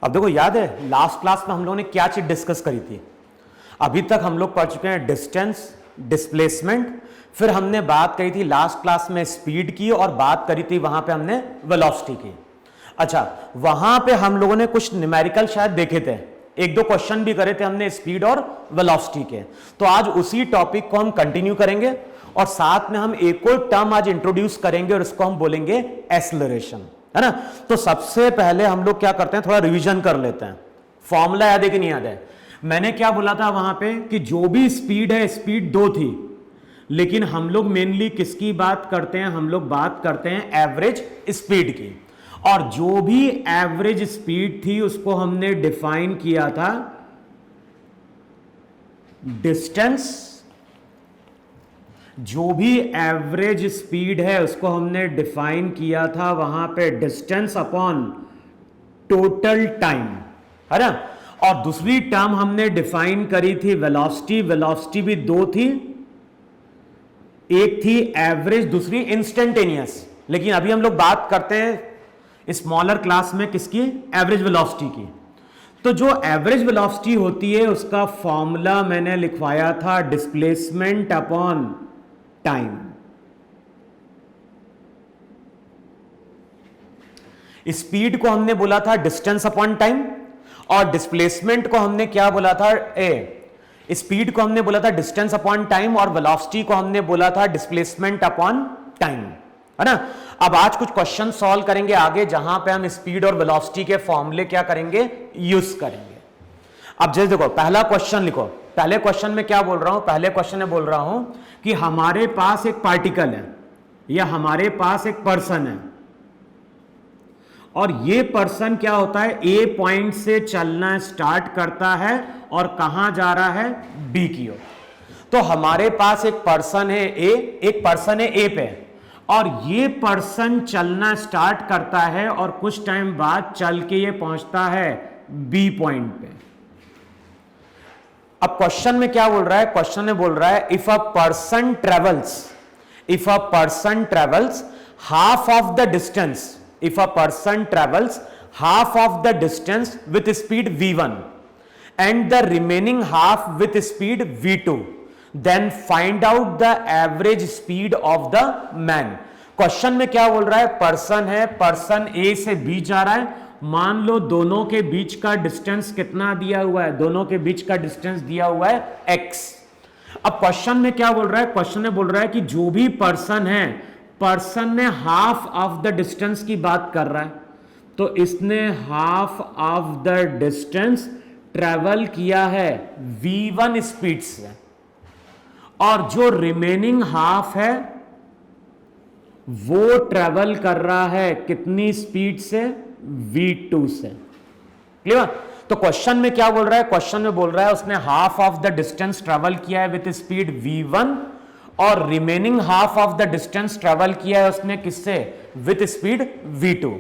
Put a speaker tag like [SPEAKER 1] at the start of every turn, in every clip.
[SPEAKER 1] अब देखो, याद है लास्ट क्लास में हम लोगों ने क्या चीज डिस्कस करी थी? अभी तक हम लोग पढ़ चुके हैं डिस्टेंस, डिस्प्लेसमेंट, फिर हमने बात करी थी लास्ट क्लास में स्पीड की, और बात करी थी वहां पे हमने वेलोसिटी की। अच्छा, वहां पे हम लोगों ने कुछ न्यूमेरिकल शायद देखे थे, एक दो क्वेश्चन भी करे थे हमने स्पीड और वेलोसिटी के। तो आज उसी टॉपिक को हम कंटिन्यू करेंगे, और साथ में हम एक और टर्म आज इंट्रोड्यूस करेंगे, और इसको हम बोलेंगे एक्सेलरेशन, है ना। तो सबसे पहले हम लोग क्या करते हैं, थोड़ा रिवीजन कर लेते हैं। फॉर्मूला याद है कि नहीं याद है? मैंने क्या बोला था वहां पे कि जो भी स्पीड है, स्पीड दो थी, लेकिन हम लोग मेनली किसकी बात करते हैं? हम लोग बात करते हैं एवरेज स्पीड की। और जो भी एवरेज स्पीड थी उसको हमने डिफाइन किया था डिस्टेंस। जो भी एवरेज स्पीड है उसको हमने डिफाइन किया था वहां पे डिस्टेंस अपॉन टोटल टाइम, है ना। और दूसरी टर्म हमने डिफाइन करी थी वेलोसिटी। वेलोसिटी भी दो थी, एक थी एवरेज, दूसरी इंस्टेंटेनियस। लेकिन अभी हम लोग बात करते हैं स्मॉलर क्लास में किसकी? एवरेज वेलोसिटी की। तो जो एवरेज वेलोसिटी होती है उसका फॉर्मूला मैंने लिखवाया था डिस्प्लेसमेंट अपॉन टाइम। स्पीड को हमने बोला था डिस्टेंस अपॉन टाइम, और डिस्प्लेसमेंट को हमने क्या बोला था? स्पीड को हमने बोला था डिस्टेंस अपॉन टाइम, और वेलोसिटी को हमने बोला था डिस्प्लेसमेंट अपॉन टाइम, है ना। अब आज कुछ क्वेश्चन सॉल्व करेंगे आगे, जहां पे हम स्पीड और वेलोसिटी के फॉर्मूले क्या करेंगे? यूज करेंगे। अब जैसे देखो, पहला क्वेश्चन लिखो। पहले क्वेश्चन में क्या बोल रहा हूं? पहले क्वेश्चन में बोल रहा हूं कि हमारे पास एक पार्टिकल है, या हमारे पास एक पर्सन है, और ये पर्सन क्या होता है? ए पॉइंट से चलना स्टार्ट करता है और कहां जा रहा है? बी की ओर। तो हमारे पास एक पर्सन है ए, एक पर्सन है ए पे, और ये पर्सन चलना स्टार्ट करता है और कुछ टाइम बाद चल के ये पहुंचता है बी पॉइंट पे। अब क्वेश्चन में क्या बोल रहा है? क्वेश्चन में बोल रहा है if a person travels half of the distance, if a person travels half of the distance with speed v1 and the remaining half with speed v2, then find out the average speed of the man। Question में क्या बोल रहा है? Person है, person ए से B जा रहा है, मान लो दोनों के बीच का डिस्टेंस कितना दिया हुआ है? दोनों के बीच का डिस्टेंस दिया हुआ है x। अब क्वेश्चन में क्या बोल रहा है? क्वेश्चन में बोल रहा है कि जो भी पर्सन है, पर्सन ने हाफ ऑफ द डिस्टेंस की बात कर रहा है, तो इसने half of the distance travel किया है v1 स्पीड से, और जो रिमेनिंग हाफ है वो ट्रेवल कर रहा है कितनी स्पीड से? v2 से। क्लियर? तो क्वेश्चन में क्या बोल रहा है? क्वेश्चन में बोल रहा है उसने half of the distance travel किया है विथ स्पीड v1, और remaining half of the distance travel किया है उसने किससे? With speed v2।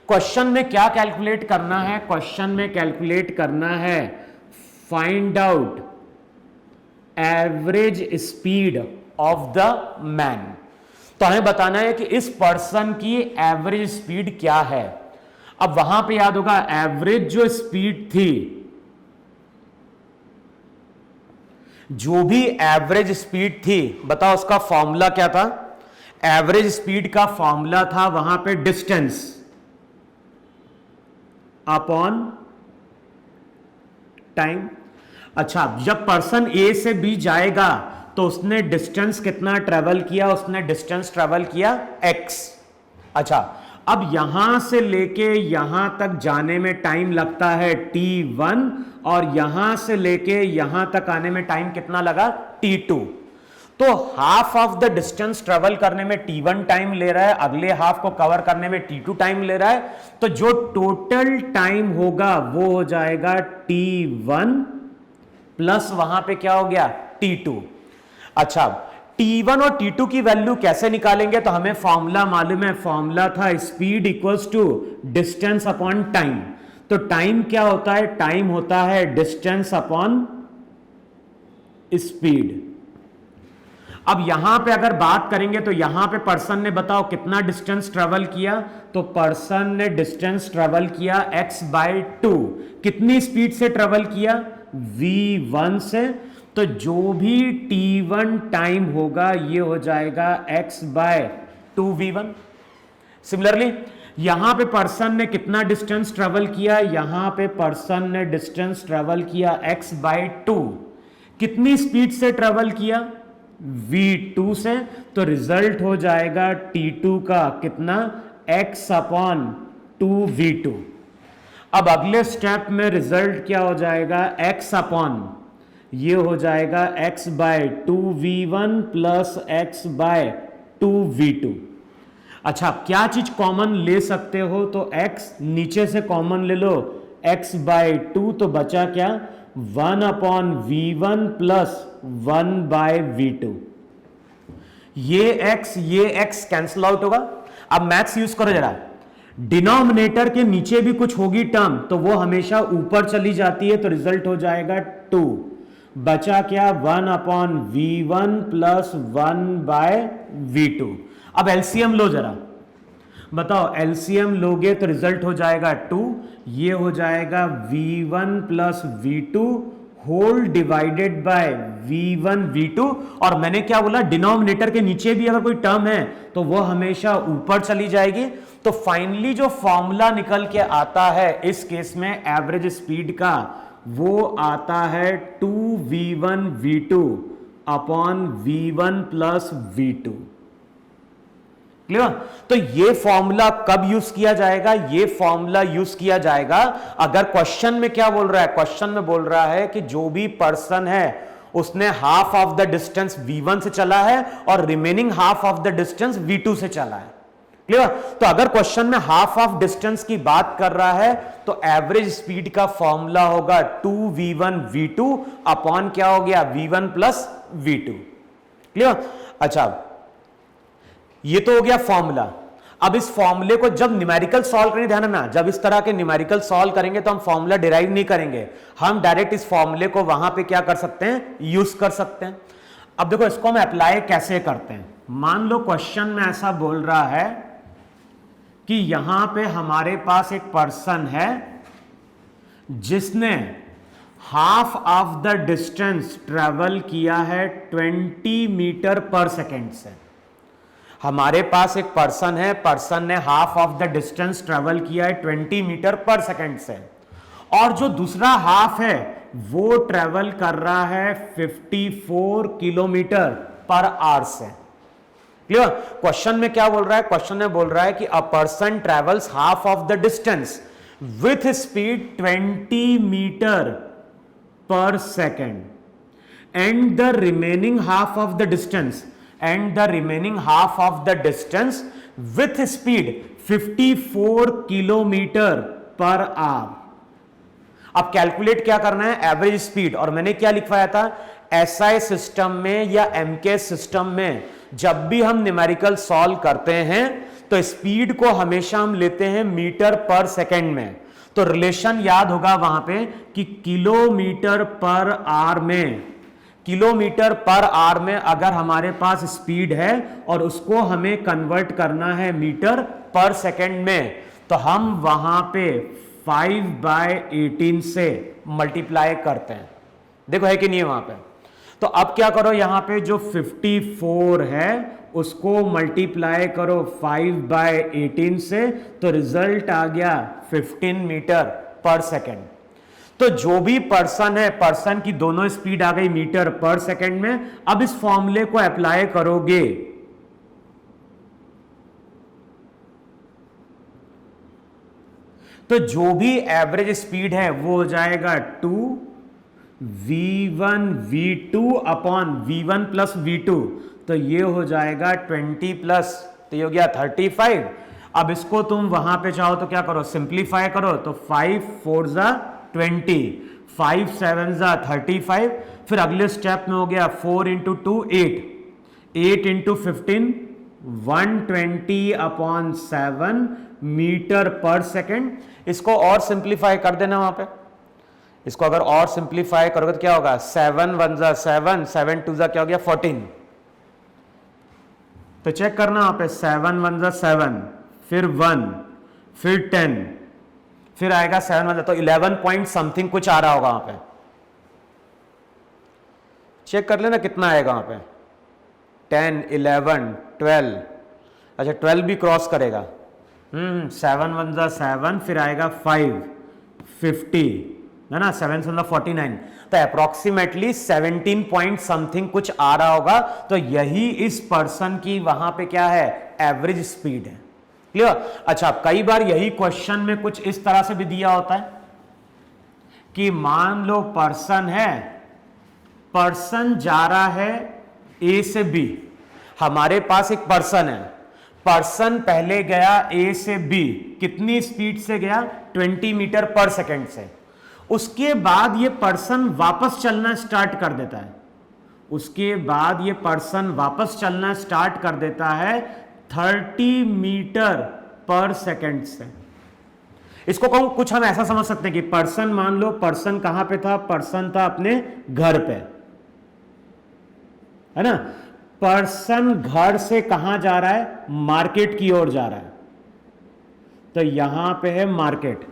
[SPEAKER 1] क्वेश्चन में क्या कैलकुलेट करना है? क्वेश्चन में कैलकुलेट करना है find out average speed of the man. तो हमें बताना है कि इस पर्सन की एवरेज स्पीड क्या है। अब वहां पे याद होगा एवरेज जो स्पीड थी, जो भी एवरेज स्पीड थी, बताओ उसका फॉर्मूला क्या था? एवरेज स्पीड का फॉर्मूला था वहां पे डिस्टेंस अपॉन टाइम। अच्छा, जब पर्सन ए से बी जाएगा तो उसने डिस्टेंस कितना ट्रेवल किया? उसने डिस्टेंस ट्रेवल किया x। अच्छा, अब यहां से लेके यहां तक जाने में टाइम लगता है t1, और यहां से लेके यहां तक आने में टाइम कितना लगा? t2। तो half of the distance travel करने में t1 टाइम ले रहा है, अगले हाफ को कवर करने में t2 टाइम ले रहा है। तो जो टोटल टाइम होगा वो हो जाएगा t1 प्लस वहां पे क्या हो गया? t2। अच्छा, t1 और t2 की वैल्यू कैसे निकालेंगे? तो हमें फॉर्मूला मालूम है, फॉर्मूला था speed equals to distance upon time. तो टाइम क्या होता है? टाइम होता है डिस्टेंस अपॉन स्पीड। अब यहां पे अगर बात करेंगे तो यहां पे पर्सन ने बताओ कितना डिस्टेंस ट्रेवल किया, तो पर्सन ने डिस्टेंस ट्रेवल किया x/2। कितनी स्पीड से ट्रेवल किया, v1 से। तो जो भी t1 टाइम होगा ये हो जाएगा x/2v1। सिमिलरली यहां पे पर्सन ने कितना डिस्टेंस ट्रेवल किया, यहां पे पर्सन ने डिस्टेंस ट्रेवल किया x/2। कितनी स्पीड से ट्रेवल किया, v2 से। तो रिजल्ट हो जाएगा t2 का कितना, x/2v2। अब अगले स्टेप में रिजल्ट क्या हो जाएगा, ये हो जाएगा x/2v1 प्लस x/2v2। अच्छा, क्या चीज कॉमन ले सकते हो, तो x नीचे से कॉमन ले लो, x/2, तो बचा क्या, 1/v1 प्लस 1/v2। ये x कैंसिल आउट होगा। अब मैथ्स यूज करो जरा, डिनोमिनेटर के नीचे भी कुछ होगी टर्म तो वो हमेशा ऊपर चली जाती है, तो रिजल्ट हो जाएगा 2। बचा क्या, 1/v1 प्लस 1/v2। अब एलसीएम लो जरा, बताओ एलसीएम लोगे तो रिजल्ट हो जाएगा 2। ये हो जाएगा v1 plus v2 whole divided bye v1 v2। और मैंने क्या बोला, डिनोमिनेटर के नीचे भी अगर कोई टर्म है तो वो हमेशा ऊपर चली जाएगी। तो फाइनली जो फॉर्मूला निकल के आता है इस केस में एवरेज स्पीड का, वो आता है 2v1 v2 upon v1 plus v2। Clear. तो ये फॉर्मूला कब यूज किया जाएगा, ये फॉर्मूला यूज किया जाएगा अगर क्वेश्चन में क्या बोल रहा है, क्वेश्चन में बोल रहा है कि जो भी पर्सन है उसने half of the distance v1 से चला है और remaining half of the distance v2 से चला है। क्लियर। तो अगर क्वेश्चन में हाफ ऑफ डिस्टेंस की बात कर रहा है तो एवरेज स्पीड का फॉर्मूला होगा 2v1 v2 अपॉन क्या हो गया, v1 प्लस v2। क्लियर। अच्छा, ये तो हो गया फॉर्मूला। अब इस फॉर्मूले को जब न्यूमेरिकल सॉल्व करेंगे, ध्यान रखना, जब इस तरह के न्यूमेरिकल सॉल्व करेंगे तो हम फॉर्मूला डिराइव नहीं करेंगे, हम डायरेक्ट इस फॉर्मूले को वहां पे क्या कर सकते हैं, यूज कर सकते हैं। अब देखो इसको हम अप्लाई कैसे करते हैं। मान लो क्वेश्चन में ऐसा बोल रहा है कि यहां पे हमारे पास एक पर्सन है जिसने half of the distance travel किया है 20 मीटर पर सेकेंड से। हमारे पास एक पर्सन है, पर्सन ने half of the distance travel किया है 20 मीटर पर सेकेंड से, और जो दूसरा हाफ है वो ट्रेवल कर रहा है 54 किलोमीटर पर आवर से। क्लियर। क्वेश्चन में क्या बोल रहा है, क्वेश्चन में बोल रहा है कि a person travels half of the distance with speed 20 metre per second and the remaining half of the distance distance with speed 54 kilometre per hour. अब कैलकुलेट क्या करना है, एवरेज स्पीड। और मैंने क्या लिखवाया था, एसआई सिस्टम में या एमके सिस्टम में जब भी हम न्यूमेरिकल सॉल्व करते हैं तो स्पीड को हमेशा हम लेते हैं मीटर पर सेकेंड में। तो रिलेशन याद होगा वहां पे कि किलोमीटर पर आवर में अगर हमारे पास स्पीड है और उसको हमें कन्वर्ट करना है मीटर पर सेकेंड में, तो हम वहां पे 5/18 से मल्टीप्लाई करते हैं। देखो है कि नहीं है वहां पे। तो अब क्या करो, यहां पे जो 54 है उसको मल्टीप्लाई करो 5/18 से, तो रिजल्ट आ गया 15 मीटर पर सेकेंड। तो जो भी पर्सन है, पर्सन की दोनों स्पीड आ गई मीटर पर सेकेंड में। अब इस फॉर्मूले को अप्लाई करोगे तो जो भी एवरेज स्पीड है वो हो जाएगा 2v1 v2 upon v1 plus v2। तो ये हो जाएगा 20 प्लस, तो ये हो गया 35। अब इसको तुम वहां पे चाहो तो क्या करो, सिंप्लीफाई करो। तो 5 4 जा 20, 5 7 जा 35। फिर अगले स्टेप में हो गया 4 into 2 8, 8 into 15 120 upon 7 metre per second. इसको और सिंप्लीफाई कर देना वहां पे। इसको अगर और सिंप्लीफाई करोगे तो क्या होगा, 7 1 जा 7, 7 2 जा क्या हो गया 14। तो चेक करना वहां पे 7 1 जा 7, फिर 1, फिर 10, फिर आएगा 7 1, तो 11 पॉइंट समथिंग कुछ आ रहा होगा वहां पे। चेक कर लेना कितना आएगा वहां पे, 10 11 12, अच्छा 12 भी क्रॉस करेगा। 7 1 जा 7, फिर आएगा 5 50 है ना, 7 7 49, तो अप्रोक्सीमेटली 17 पॉइंट समथिंग कुछ आ रहा होगा। तो यही इस पर्सन की वहां पे क्या है, एवरेज स्पीड है। क्लियर? अच्छा, कई बार यही क्वेश्चन में कुछ इस तरह से भी दिया होता है कि मान लो पर्सन है, पर्सन जा रहा है ए से बी, हमारे पास एक पर्सन है, पर्सन पहले गया ए से बी, कितनी स्पीड से गया, 20 मीटर पर सेकंड से। उसके बाद ये पर्सन वापस चलना स्टार्ट कर देता है, उसके बाद ये पर्सन वापस चलना स्टार्ट कर देता है 30 मीटर पर सेकंड से। इसको कहूं कुछ हम ऐसा समझ सकते हैं कि पर्सन, मान लो पर्सन कहां पे था, पर्सन था अपने घर पे, है ना। पर्सन घर से कहां जा रहा है, मार्केट की ओर जा रहा है, तो यहां पे है मार्केट।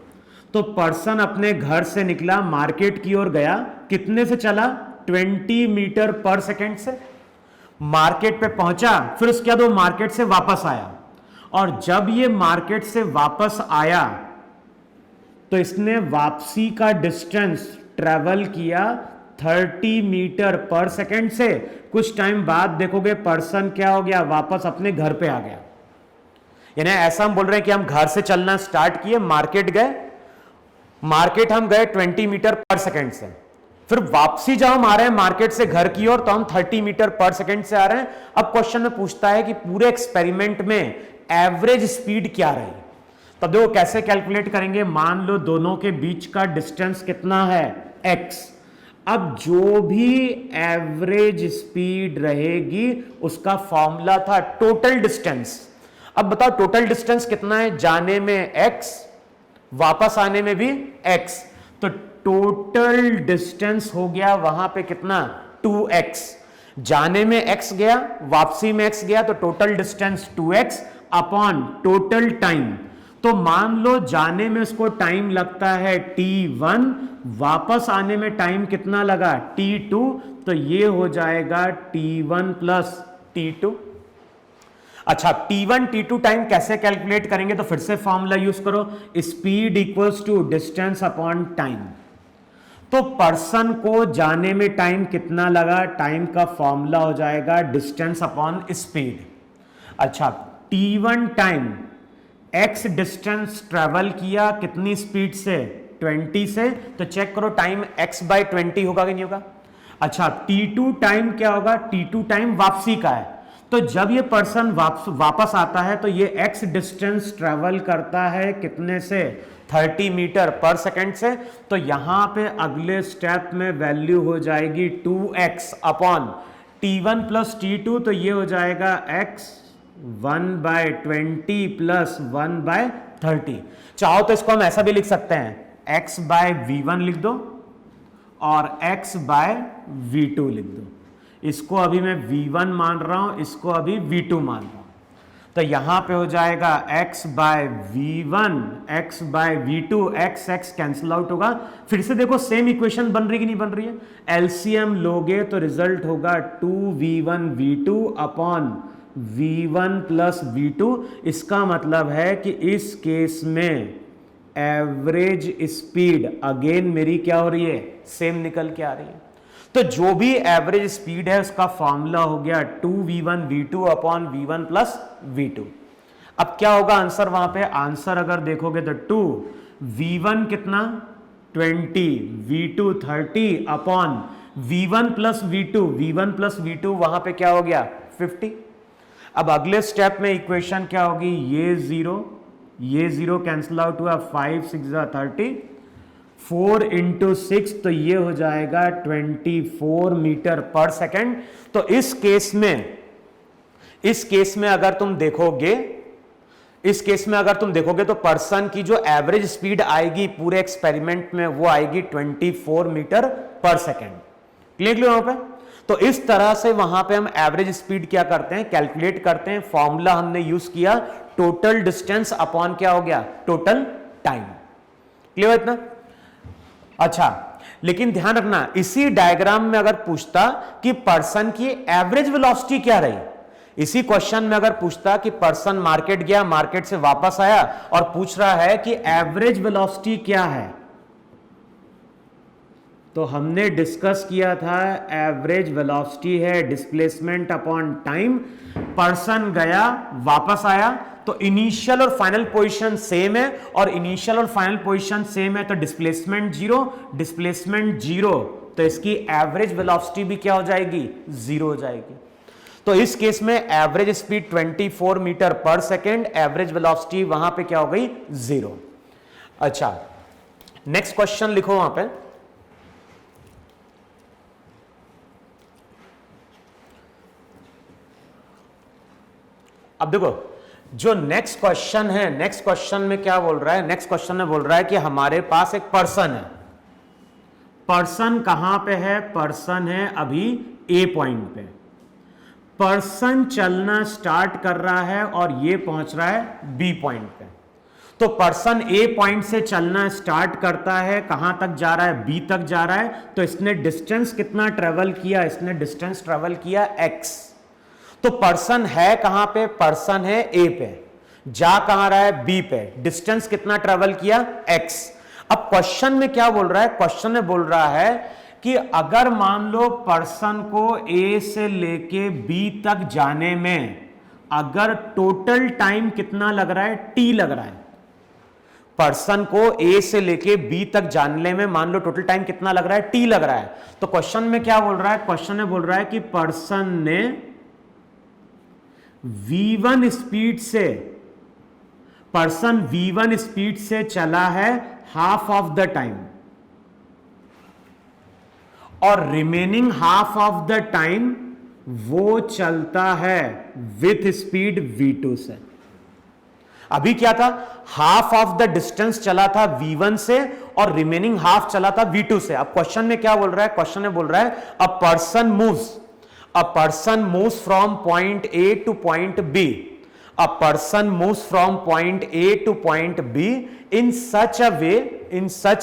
[SPEAKER 1] तो पर्सन अपने घर से निकला, मार्केट की ओर गया, कितने से चला, 20 मीटर पर सेकंड से। मार्केट पे पहुंचा, फिर उसके बाद वो मार्केट से वापस आया, और जब ये मार्केट से वापस आया तो इसने वापसी का डिस्टेंस ट्रेवल किया 30 मीटर पर सेकंड से। कुछ टाइम बाद देखोगे पर्सन क्या हो गया, वापस अपने घर पे आ गया। यानी ऐसा हम बोल रहे हैं कि हम घर से चलना स्टार्ट किए, मार्केट गए, मार्केट हम गए 20 मीटर पर सेकंड से, फिर वापसी जब हम आ रहे हैं मार्केट से घर की ओर तो हम 30 मीटर पर सेकंड से आ रहे हैं। अब क्वेश्चन में पूछता है कि पूरे एक्सपेरिमेंट में एवरेज स्पीड क्या रही। तब देखो कैसे कैलकुलेट करेंगे, मान लो दोनों के बीच का डिस्टेंस कितना है, x। अब जो भी एवरेज स्पीड रहेगी उसका फॉर्मूला था टोटल डिस्टेंस। अब बताओ टोटल डिस्टेंस कितना है, जाने में x, वापस आने में भी x, तो टोटल डिस्टेंस हो गया वहां पे कितना, 2x। जाने में x गया, वापसी में x गया, तो total distance 2x upon total time. तो मान लो जाने में उसको टाइम लगता है t1, वापस आने में टाइम कितना लगा, t2, तो ये हो जाएगा t1 प्लस t2। अच्छा, t1 t2 टाइम कैसे कैलकुलेट करेंगे, तो फिर से फॉर्मूला यूज करो, speed equals to distance upon time. तो पर्सन को जाने में टाइम कितना लगा, टाइम का फॉर्मूला हो जाएगा डिस्टेंस अपॉन स्पीड। अच्छा, t1 time x distance travel किया कितनी स्पीड से, 20 से, तो चेक करो टाइम x बाय 20 होगा कि नहीं होगा। अच्छा, t2 टाइम क्या होगा, t2 टाइम वापसी का है, तो जब ये पर्सन वापस आता है तो ये x डिस्टेंस ट्रेवल करता है कितने से, 30 मीटर पर सेकंड से। तो यहां पे अगले स्टेप में वैल्यू हो जाएगी 2x upon t1 plus t2, तो ये हो जाएगा x 1/20 प्लस 1/30। चाहो तो इसको हम ऐसा भी लिख सकते हैं, x बाय v1 लिख दो और x बाय v2 लिख दो। इसको अभी मैं v1 मान रहा हूं, इसको अभी v2 मान रहा हूं, तो यहां पे हो जाएगा x by v1, x by v2, x cancel out होगा। फिर से देखो सेम इक्वेशन बन रही कि नहीं बन रही है, एलसीएम लोगे तो रिजल्ट होगा 2v1 v2 upon v1 plus v2। इसका मतलब है कि इस केस में एवरेज स्पीड अगेन मेरी क्या हो रही है, सेम निकल के आ रही है। तो जो भी एवरेज स्पीड है उसका फॉर्मूला हो गया 2v1 v2 upon v1 plus v2। अब क्या होगा आंसर, वहां पे आंसर अगर देखोगे तो 2v1 कितना 20, v2 30 upon v1 plus v2, v1 plus v2 वहां पे क्या हो गया 50। अब अगले स्टेप में इक्वेशन क्या होगी, ये जीरो कैंसिल आउट हुआ, 5 6 30, 4 इंटू 6, तो ये हो जाएगा 24 मीटर पर सेकेंड। तो इस केस में अगर तुम देखोगे तो पर्सन की जो एवरेज स्पीड आएगी पूरे एक्सपेरिमेंट में वो आएगी 24 मीटर पर सेकेंड। क्लियर वहां पे। तो इस तरह से वहां पे हम एवरेज स्पीड क्या करते हैं, कैलकुलेट करते हैं। फॉर्मूला हमने यूज किया टोटल डिस्टेंस अपॉन क्या हो गया, टोटल टाइम। क्लियर इतना? अच्छा, लेकिन ध्यान रखना, इसी डायग्राम में अगर पूछता कि पर्सन की एवरेज वेलोसिटी क्या रही, इसी क्वेश्चन में अगर पूछता कि पर्सन मार्केट गया, मार्केट से वापस आया और पूछ रहा है कि एवरेज वेलोसिटी क्या है, तो हमने डिस्कस किया था एवरेज वेलोसिटी है डिस्प्लेसमेंट अपॉन टाइम। पर्सन गया वापस आया तो इनिशियल और फाइनल पोजीशन सेम है, और इनिशियल और फाइनल पोजीशन सेम है तो डिस्प्लेसमेंट जीरो, तो इसकी एवरेज वेलोसिटी भी क्या हो जाएगी, जीरो हो जाएगी। तो इस केस में average speed 24 metre per second, average velocity वहां पे क्या हो गई, जीरो। अच्छा, नेक्स्ट क्वेश्चन लिखो वहां पे। अब देखो जो नेक्स्ट क्वेश्चन है, नेक्स्ट क्वेश्चन में क्या बोल रहा है, नेक्स्ट क्वेश्चन में बोल रहा है कि हमारे पास एक पर्सन है। पर्सन कहां पे है, पर्सन है अभी ए पॉइंट पे। पर्सन चलना स्टार्ट कर रहा है और ये पहुंच रहा है बी पॉइंट पे। तो पर्सन ए पॉइंट से चलना स्टार्ट करता है, कहां तक जा रहा है, बी तक जा रहा है। तो इसने डिस्टेंस कितना ट्रेवल किया, इसने डिस्टेंस ट्रेवल किया एक्स। तो पर्सन है कहां पे, पर्सन है ए पे, जा कहां रहा है, बी पे, डिस्टेंस कितना ट्रेवल किया, एक्स। अब क्वेश्चन में क्या बोल रहा है, क्वेश्चन में बोल रहा है कि अगर मान लो पर्सन को ए से लेके बी तक जाने में अगर टोटल टाइम कितना लग रहा है, टी लग रहा है। पर्सन को ए से लेके बी तक जाने में मान लो टोटल टाइम कितना लग रहा है, टी लग रहा है। तो क्वेश्चन में क्या बोल रहा है, क्वेश्चन में बोल रहा है कि पर्सन ने v1 स्पीड से, पर्सन v1 स्पीड से चला है हाफ ऑफ द टाइम, और remaining half of the time वो चलता है विथ स्पीड v2 से। अभी क्या था, हाफ ऑफ द डिस्टेंस चला था v1 से और रिमेनिंग हाफ चला था v2 से। अब क्वेश्चन में क्या बोल रहा है, क्वेश्चन में बोल रहा है a person moves from point A to point B, a person moves from point A to point B in such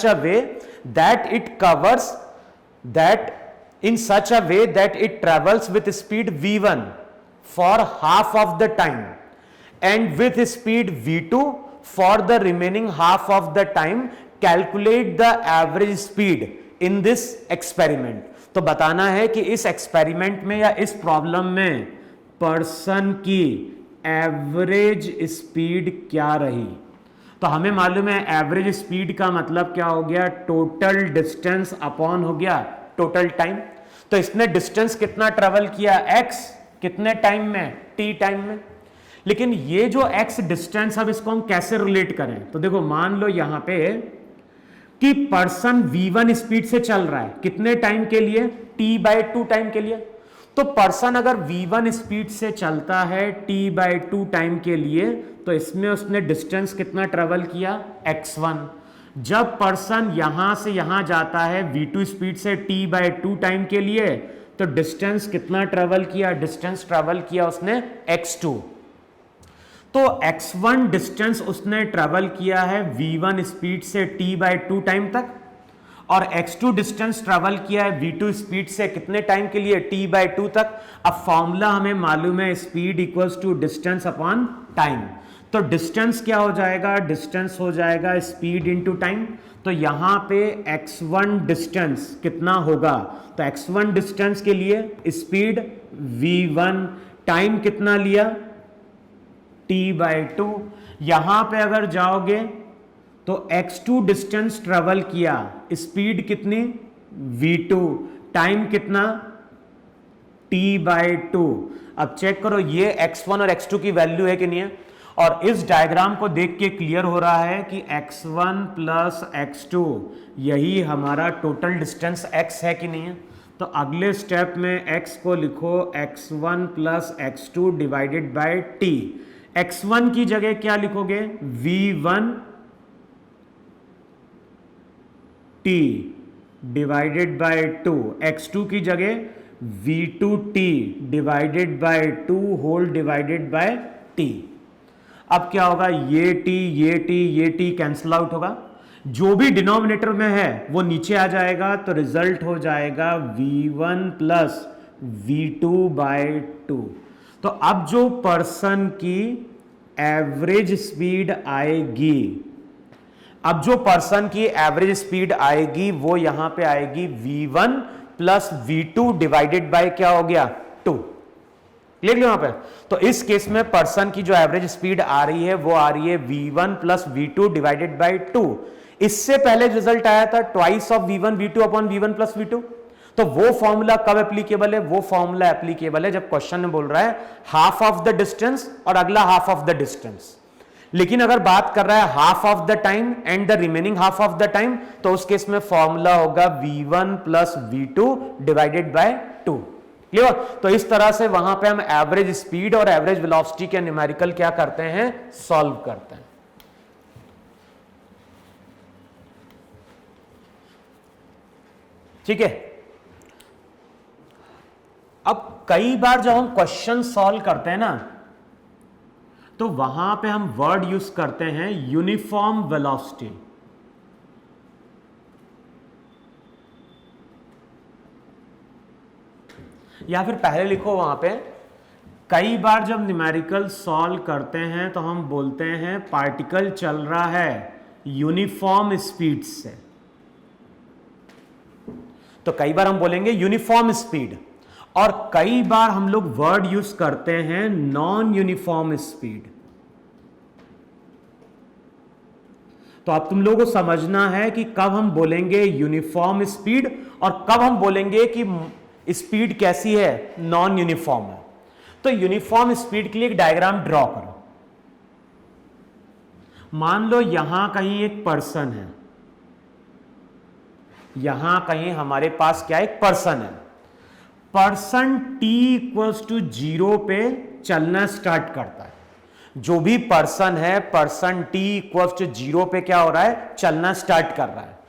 [SPEAKER 1] a way that it covers that it travels with speed v1 for half of the time and with speed v2 for the remaining half of the time. Calculate the average speed in this experiment. तो बताना है कि इस experiment में या इस problem में person की एवरेज स्पीड क्या रही। तो हमें मालूम है एवरेज स्पीड का मतलब क्या हो गया, टोटल डिस्टेंस अपॉन हो गया टोटल टाइम। तो इसने डिस्टेंस कितना ट्रेवल किया, x, कितने टाइम में, t टाइम में। लेकिन ये जो x डिस्टेंस, अब इसको हम कैसे रिलेट करें। तो देखो मान लो यहां पे कि पर्सन v1 स्पीड से चल रहा है, कितने टाइम के लिए, t/2 टाइम के लिए। तो पर्सन अगर v1 स्पीड से चलता है t/2 टाइम के लिए, तो इसमें उसने डिस्टेंस कितना ट्रेवल किया, x1। जब पर्सन यहां से यहां जाता है v2 स्पीड से t/2 टाइम के लिए, तो डिस्टेंस कितना ट्रेवल किया, डिस्टेंस ट्रेवल किया उसने x2। तो x1 डिस्टेंस उसने ट्रेवल किया है v1 स्पीड से t/2 टाइम तक, और x2 डिस्टेंस ट्रेवल किया है v2 स्पीड से कितने टाइम के लिए, t/2 तक। अब फॉर्मूला हमें मालूम है speed equals to distance upon time. तो डिस्टेंस क्या हो जाएगा, डिस्टेंस हो जाएगा स्पीड इनटू टाइम। तो यहां पे x1 डिस्टेंस कितना होगा, तो x1 डिस्टेंस के लिए स्पीड v1, टाइम कितना लिया, t/2। यहां पे अगर जाओगे तो x2 डिस्टेंस ट्रेवल किया, स्पीड कितनी, v2, टाइम कितना, t/2। अब चेक करो ये x1 और x2 की वैल्यू है कि नहीं है। और इस डायग्राम को देख के क्लियर हो रहा है कि x1 प्लस x2 यही हमारा टोटल डिस्टेंस x है कि नहीं है। तो अगले स्टेप में x को लिखो x1 plus x2 divided by t। x1 की जगह क्या लिखोगे, v1 t divided by 2, x2 की जगह v2t divided by 2 whole divided by t। अब क्या होगा, ये t कैंसिल आउट होगा, जो भी डिनोमिनेटर में है वो नीचे आ जाएगा, तो रिजल्ट हो जाएगा v1 प्लस v2 बाय 2। तो अब जो पर्सन की एवरेज स्पीड आएगी, अब जो पर्सन की एवरेज स्पीड आएगी वो यहां पे आएगी v1 plus v2 divided by क्या हो गया 2। क्लियर यहां पे। तो इस केस में पर्सन की जो एवरेज स्पीड आ रही है वो आ रही है v1 plus v2 divided by 2। इससे पहले रिजल्ट आया था twice of v1 v2 upon v1 plus v2। तो वो फॉर्मूला कब एप्लीकेबल है, वो फॉर्मूला एप्लीकेबल है जब क्वेश्चन में बोल रहा है हाफ ऑफ द डिस्टेंस और अगला हाफ ऑफ द डिस्टेंस। लेकिन अगर बात कर रहा है half of the time and the remaining half of the time, तो उस केस में फॉर्मूला होगा v1 plus v2 divided by 2। Clear. तो इस तरह से वहां पे हम एवरेज स्पीड और एवरेज वेलोसिटी के न्यूमेरिकल क्या करते हैं, सॉल्व करते हैं। ठीक है। अब कई बार जब हम क्वेश्चन सॉल्व करते हैं ना, तो वहां पे हम वर्ड यूज करते हैं यूनिफॉर्म वेलोसिटी। या फिर पहले लिखो वहां पे, कई बार जब न्यूमेरिकल सॉल्व करते हैं तो हम बोलते हैं पार्टिकल चल रहा है यूनिफॉर्म स्पीड से। तो कई बार हम बोलेंगे यूनिफॉर्म स्पीड, और कई बार हम लोग वर्ड यूज करते हैं नॉन यूनिफॉर्म स्पीड। तो अब तुम लोगों को समझना है कि कब हम बोलेंगे यूनिफॉर्म स्पीड और कब हम बोलेंगे कि स्पीड कैसी है, नॉन यूनिफॉर्म है। तो यूनिफॉर्म स्पीड के लिए एक डायग्राम ड्रॉ करो। मान लो यहां कहीं एक पर्सन है, यहां कहीं हमारे पास क्या एक पर्सन है। पर्सन t इक्वल्स टू 0 पे चलना स्टार्ट करता है। जो भी पर्सन है, पर्सन t इक्वल्स टू 0 पे क्या हो रहा है, चलना स्टार्ट कर रहा है।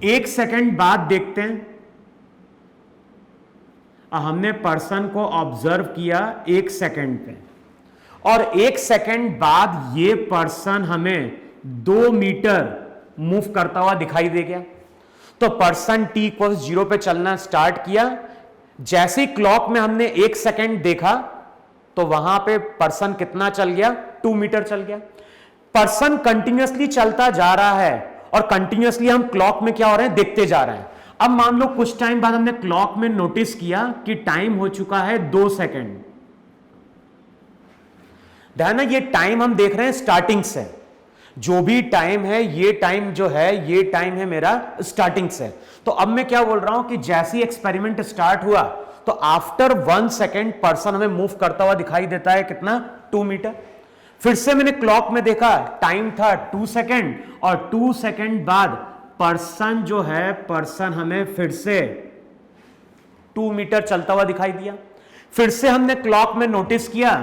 [SPEAKER 1] एक सेकंड बाद देखते हैं, हमने पर्सन को ऑब्जर्व किया एक सेकंड पे, और एक सेकंड बाद ये पर्सन हमें 2 मीटर मूव करता हुआ दिखाई दे गया। तो पर्सन t इक्वल्स 0 पे चलना स्टार्ट किया। जैसे ही क्लॉक में हमने एक सेकंड देखा तो वहां पे पर्सन कितना चल गया, 2 मीटर चल गया। पर्सन कंटिन्यूअसली चलता जा रहा है और कंटिन्यूअसली हम क्लॉक में क्या हो रहे हैं, देखते जा रहे हैं। अब मान लो कुछ टाइम बाद हमने क्लॉक में नोटिस किया कि टाइम हो चुका है 2 सेकंड। ध्यान है, ये टाइम हम देख रहे हैं स्टार्टिंग से। जो भी टाइम है, ये टाइम जो है, ये टाइम है मेरा स्टार्टिंग से। तो अब मैं क्या बोल रहा हूं कि जैसे ही एक्सपेरिमेंट स्टार्ट हुआ तो आफ्टर 1 सेकेंड पर्सन हमें मूव करता हुआ दिखाई देता है, कितना, 2 मीटर। फिर से मैंने क्लॉक में देखा, टाइम था 2 सेकेंड, और 2 सेकेंड बाद पर्सन जो है, पर्सन हमें फिर से 2 मीटर चलता हुआ दिखाई दिया। फिर से हमने क्लॉक में नोटिस किया,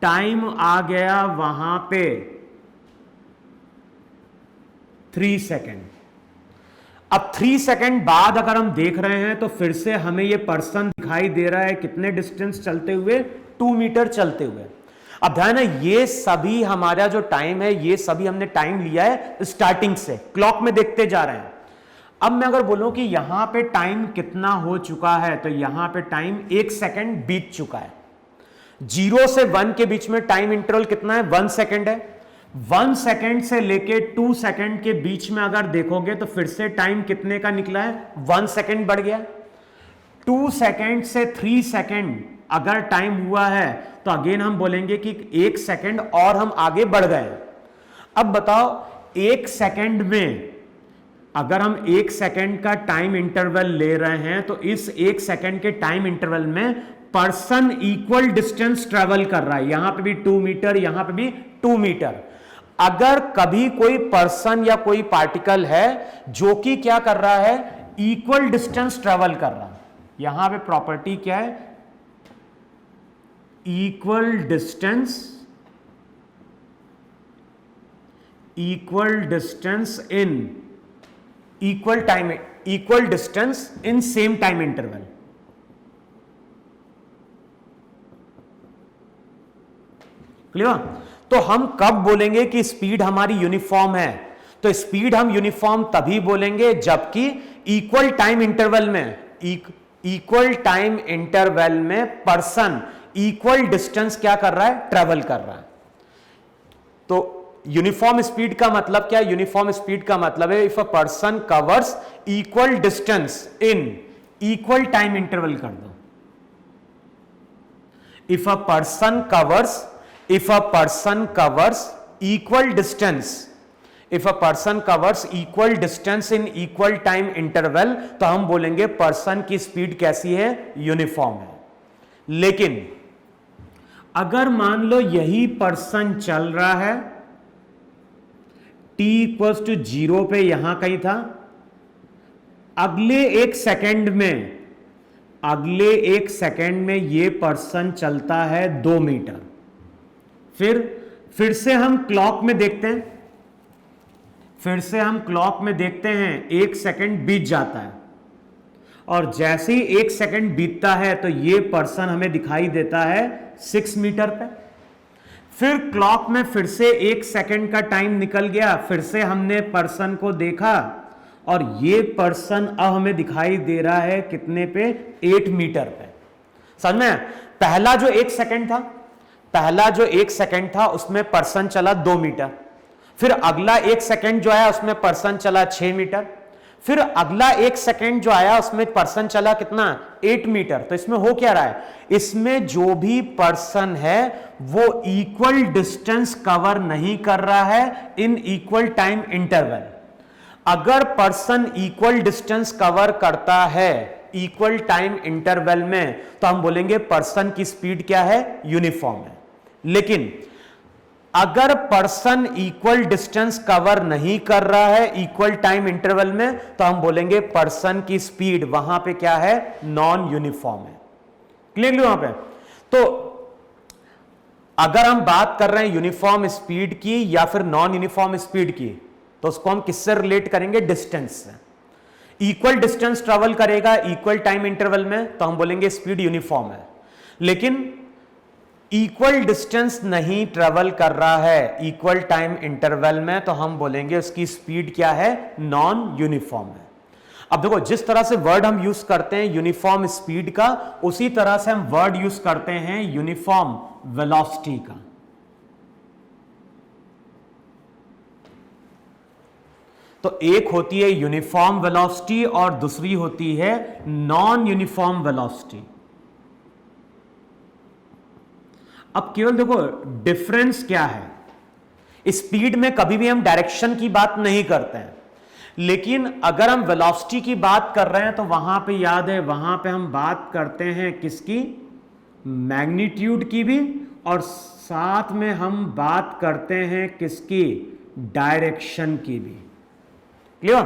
[SPEAKER 1] टाइम आ गया वहां पे 3 सेकेंड। अब 3 सेकेंड बाद अगर हम देख रहे हैं तो फिर से हमें ये पर्सन दिखाई दे रहा है, कितने डिस्टेंस चलते हुए, 2 मीटर चलते हुए। अब ध्यान है, ये सभी हमारा जो टाइम है, ये सभी हमने टाइम लिया है स्टार्टिंग से, क्लॉक में देखते जा रहे हैं। अब मैं अगर बोलूं कि यहां पे टाइम कितना हो चुका है, तो यहां पे टाइम 1 सेकेंड बीत चुका है। 0 से 1 के बीच में टाइम इंटरवल कितना है, 1 सेकेंड है। 1 सेकेंड से लेके 2 सेकेंड के बीच में अगर देखोगे तो फिर से टाइम कितने का निकला है, 1 सेकेंड बढ़ गया। 2 सेकेंड से 3 सेकेंड अगर टाइम हुआ है तो अगेन हम बोलेंगे कि 1 सेकेंड और हम आगे बढ़ गए। अब बताओ, 1 सेकेंड में अगर हम 1 सेकेंड का टाइम इंटरवल ले रहे हैं तो इस 1 सेकेंड के टाइम इंटरवल में पर्सन इक्वल डिस्टेंस ट्रेवल कर रहा है। यहां पे भी 2 मीटर, यहां पे भी 2 मीटर। अगर कभी कोई पर्सन या कोई पार्टिकल है जो कि क्या कर रहा है, इक्वल डिस्टेंस ट्रेवल कर रहा है, यहां पे प्रॉपर्टी क्या है, equal distance in equal time, equal distance in same time interval. Clear? तो हम कब बोलेंगे कि स्पीड हमारी यूनिफॉर्म है? तो स्पीड हम यूनिफॉर्म तभी बोलेंगे जबकि इक्वल टाइम इंटरवल में, इक्वल टाइम इंटरवल में पर्सन इक्वल डिस्टेंस क्या कर रहा है? ट्रेवल कर रहा है। तो यूनिफॉर्म स्पीड का मतलब क्या? यूनिफॉर्म स्पीड का मतलब है if a person covers equal distance in equal time interval कर दो। If a person covers equal distance, if a person covers equal distance in equal time interval, तो हम बोलेंगे पर्सन की स्पीड कैसी है? यूनिफॉर्म है। लेकिन अगर मान लो यही पर्सन चल रहा है t इक्वल्स टू 0 पे, यहां कहीं था, अगले एक सेकंड में ये पर्सन चलता है 2 मीटर। फिर से हम क्लॉक में देखते हैं, 1 सेकंड बीत जाता है, और जैसे ही 1 सेकंड बीतता है तो ये पर्सन हमें दिखाई देता है 6 मीटर पे। फिर क्लॉक में फिर से 1 सेकंड का टाइम निकल गया, फिर से हमने पर्सन को देखा और ये पर्सन अब हमें दिखाई दे रहा है कितने पे? 8 मीटर पे। समझ में? पहला जो 1 सेकंड था उसमें पर्सन चला 2 मीटर, फिर अगला 1 सेकंड जो आया उसमें पर्सन चला 6 मीटर, फिर अगला 1 सेकंड जो आया उसमें पर्सन चला कितना? 8 मीटर। तो इसमें हो क्या रहा है? इसमें जो भी पर्सन है वो इक्वल डिस्टेंस कवर नहीं कर रहा है इन इक्वल टाइम इंटरवल। अगर पर्सन इक्वल डिस्टेंस कवर करता है इक्वल टाइम इंटरवल में, तो हम बोलेंगे पर्सन की स्पीड क्या है? यूनिफॉर्म है। लेकिन अगर पर्सन इक्वल डिस्टेंस कवर नहीं कर रहा है इक्वल टाइम इंटरवल में, तो हम बोलेंगे पर्सन की स्पीड वहां पे क्या है? नॉन यूनिफॉर्म है। क्लियर वहां पे? तो अगर हम बात कर रहे हैं यूनिफॉर्म स्पीड की या फिर नॉन यूनिफॉर्म स्पीड की, तो उसको हम किससे रिलेट करेंगे? डिस्टेंस से। इक्वल डिस्टेंस ट्रेवल करेगा इक्वल टाइम इंटरवल में, तो हम बोलेंगे स्पीड यूनिफॉर्म है। लेकिन इक्वल डिस्टेंस नहीं ट्रेवल कर रहा है इक्वल टाइम इंटरवल में, तो हम बोलेंगे उसकी स्पीड क्या है? नॉन यूनिफॉर्म है। अब देखो, जिस तरह से वर्ड हम यूज करते हैं यूनिफॉर्म स्पीड का, उसी तरह से हम वर्ड यूज करते हैं यूनिफॉर्म वेलोसिटी का। तो एक होती है यूनिफॉर्म वेलोसिटी और दूसरी होती है नॉन यूनिफॉर्म वेलोसिटी। अब केवल देखो डिफरेंस क्या है। स्पीड में कभी भी हम डायरेक्शन की बात नहीं करते हैं, लेकिन अगर हम वेलोसिटी की बात कर रहे हैं तो वहां पे याद है, वहां पे हम बात करते हैं किसकी? मैग्नीट्यूड की भी, और साथ में हम बात करते हैं किसकी? डायरेक्शन की भी। क्लियर?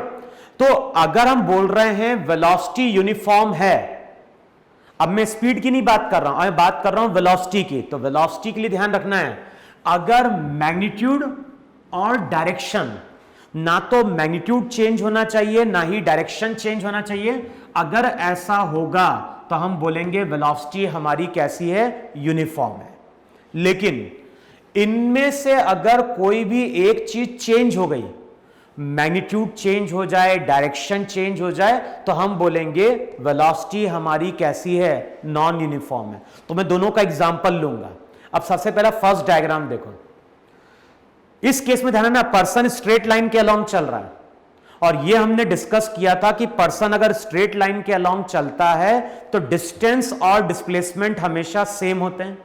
[SPEAKER 1] तो अगर हम बोल रहे हैं वेलोसिटी यूनिफॉर्म है, अब मैं स्पीड की नहीं बात कर रहा हूं, मैं बात कर रहा हूं वेलोसिटी की, तो वेलोसिटी के लिए ध्यान रखना है, अगर मैग्नीट्यूड और डायरेक्शन, ना तो मैग्नीट्यूड चेंज होना चाहिए ना ही डायरेक्शन चेंज होना चाहिए, अगर ऐसा होगा तो हम बोलेंगे वेलोसिटी हमारी कैसी है? यूनिफॉर्म है। लेकिन इनमें से अगर कोई भी एक चीज चेंज हो गई, मैग्नीट्यूड चेंज हो जाए, डायरेक्शन चेंज हो जाए, तो हम बोलेंगे वेलोसिटी हमारी कैसी है? नॉन यूनिफॉर्म है। तो मैं दोनों का एग्जांपल लूंगा। अब सबसे पहला फर्स्ट डायग्राम देखो। इस केस में ध्यान रखना, पर्सन स्ट्रेट लाइन के अलोंग चल रहा है, और ये हमने डिस्कस किया था कि पर्सन अगर स्ट्रेट लाइन के अलोंग चलता है तो डिस्टेंस और डिस्प्लेसमेंट हमेशा सेम होते हैं।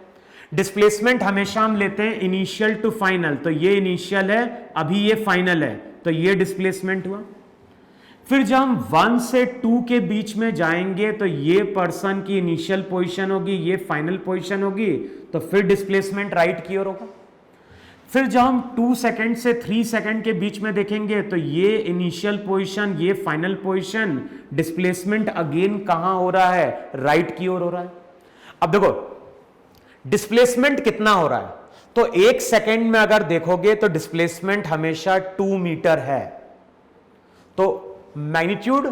[SPEAKER 1] डिस्प्लेसमेंट हमेशा हम लेते हैं इनिशियल टू फाइनल, तो ये इनिशियल है, अभी ये फाइनल है, तो ये डिस्प्लेसमेंट हुआ। फिर जब हम 1 से 2 के बीच में जाएंगे तो ये पर्सन की इनिशियल पोजीशन होगी, ये फाइनल पोजीशन होगी, तो फिर डिस्प्लेसमेंट राइट की ओर होगा। फिर जब हम 2 सेकंड से 3 सेकंड के बीच में देखेंगे तो ये इनिशियल पोजीशन, ये फाइनल पोजीशन, डिस्प्लेसमेंट अगेन कहां हो रहा है? राइट की ओर हो रहा है। अब देखो डिस्प्लेसमेंट कितना हो रहा है, तो 1 सेकंड में अगर देखोगे तो डिस्प्लेसमेंट हमेशा 2 मीटर है। तो मैग्नीट्यूड,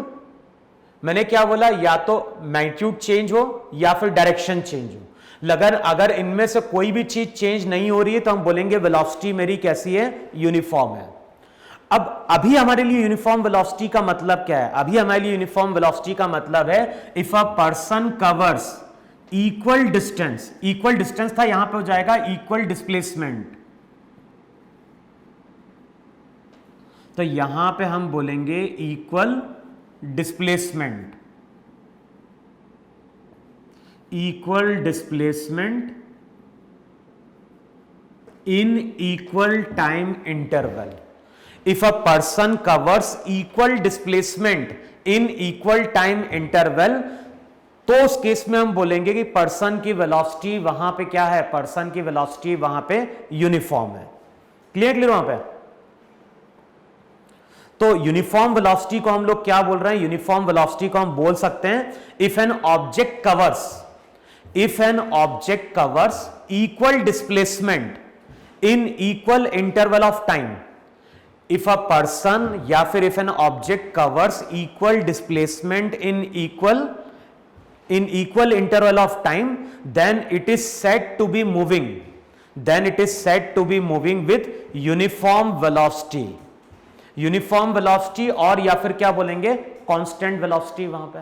[SPEAKER 1] मैंने क्या बोला, या तो मैग्नीट्यूड चेंज हो या फिर डायरेक्शन चेंज हो। अगर अगर इनमें से कोई भी चीज चेंज नहीं हो रही है तो हम बोलेंगे वेलोसिटी मेरी कैसी है, यूनिफॉर्म है। अब अभी हमारे लिए यूनिफॉर्म वेलोसिटी का मतलब क्या है? अभी हमारे लिए यूनिफॉर्म वेलोसिटी का मतलब है if a person covers equal distance था, यहां पे हो जाएगा इक्वल डिस्प्लेसमेंट, तो यहां पे हम बोलेंगे equal displacement, equal displacement in equal time interval. If a person covers equal displacement in equal time interval, तो उस केस में हम बोलेंगे कि पर्सन की वेलोसिटी वहां पे क्या है, पर्सन की वेलोसिटी वहां पे यूनिफॉर्म है। क्लियर वहां पे? तो यूनिफॉर्म वेलोसिटी को हम लोग क्या बोल रहे हैं? यूनिफॉर्म वेलोसिटी को हम बोल सकते हैं if an object covers equal displacement in equal interval of time. If a person या फिर if an object covers equal displacement in equal interval of time, then it is said to be moving with uniform velocity, और या फिर क्या बोलेंगे, constant velocity वहां पे।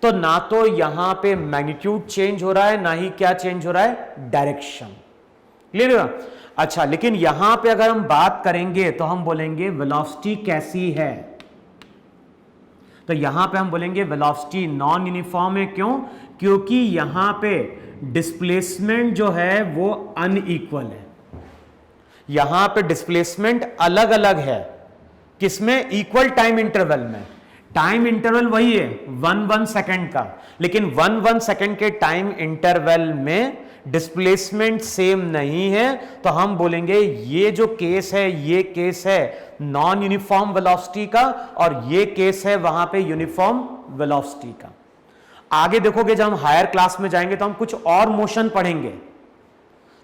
[SPEAKER 1] तो ना तो यहां पे मैग्नीट्यूड चेंज हो रहा है, ना ही क्या चेंज हो रहा है, डायरेक्शन। क्लियर है? अच्छा, लेकिन यहां पे अगर हम बात करेंगे तो हम बोलेंगे वेलोसिटी कैसी है, तो यहां पे हम बोलेंगे वेलोसिटी नॉन यूनिफॉर्म है। क्यों? क्योंकि यहां पे डिस्प्लेसमेंट जो है वो अनइक्वल है, यहां पे डिस्प्लेसमेंट अलग अलग है। किसमें? इक्वल टाइम इंटरवल में। टाइम इंटरवल वही है 1 सेकंड का, लेकिन 1 सेकंड के टाइम इंटरवल में डिस्प्लेसमेंट सेम नहीं है, तो हम बोलेंगे ये जो केस है, ये केस है नॉन यूनिफॉर्म वेलोसिटी का, और ये केस है वहां पे यूनिफॉर्म वेलोसिटी का। आगे देखोगे जब हम हायर क्लास में जाएंगे तो हम कुछ और मोशन पढ़ेंगे,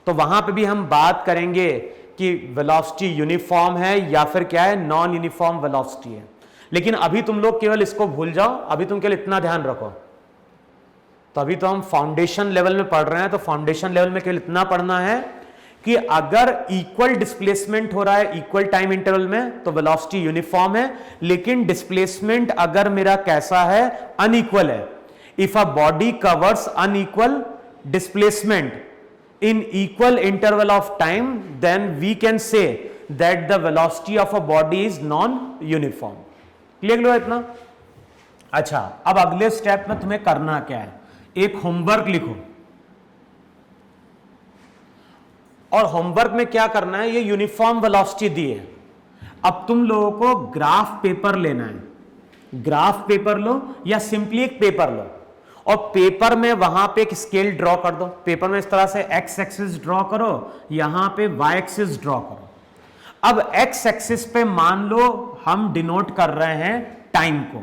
[SPEAKER 1] तो वहां पे भी हम बात करेंगे कि वेलोसिटी यूनिफॉर्म है या फिर क्या है, नॉन यूनिफॉर्म वेलोसिटी है। लेकिन अभी तुम लोग केवल इसको भूल जाओ, अभी तुम केवल इतना ध्यान रखो। तो अभी तो हम फाउंडेशन लेवल में पढ़ रहे हैं, तो फाउंडेशन लेवल में केवल इतना पढ़ना है कि अगर इक्वल डिस्प्लेसमेंट हो रहा है इक्वल टाइम इंटरवल में तो वेलोसिटी यूनिफॉर्म है, लेकिन डिस्प्लेसमेंट अगर मेरा कैसा है, अनइक्वल है। If a body covers unequal displacement in equal interval of time, then we can say that the velocity of a body is non-uniform. Clear लो इतना? अच्छा, अब अगले स्टेप में तुम्हें करना क्या है, एक होमवर्क लिखो, और होमवर्क में क्या करना है, ये यूनिफॉर्म वेलोसिटी दी है। अब तुम लोगों को ग्राफ पेपर लेना है, ग्राफ पेपर लो या सिंपली एक पेपर लो, और पेपर में वहां पे एक स्केल ड्रॉ कर दो। पेपर में इस तरह से एक्स एक्सिस ड्रॉ करो, यहां पे वाई एक्सिस ड्रॉ करो। अब एक्स एक्सिस पे मान लो हम डिनोट कर रहे हैं टाइम को,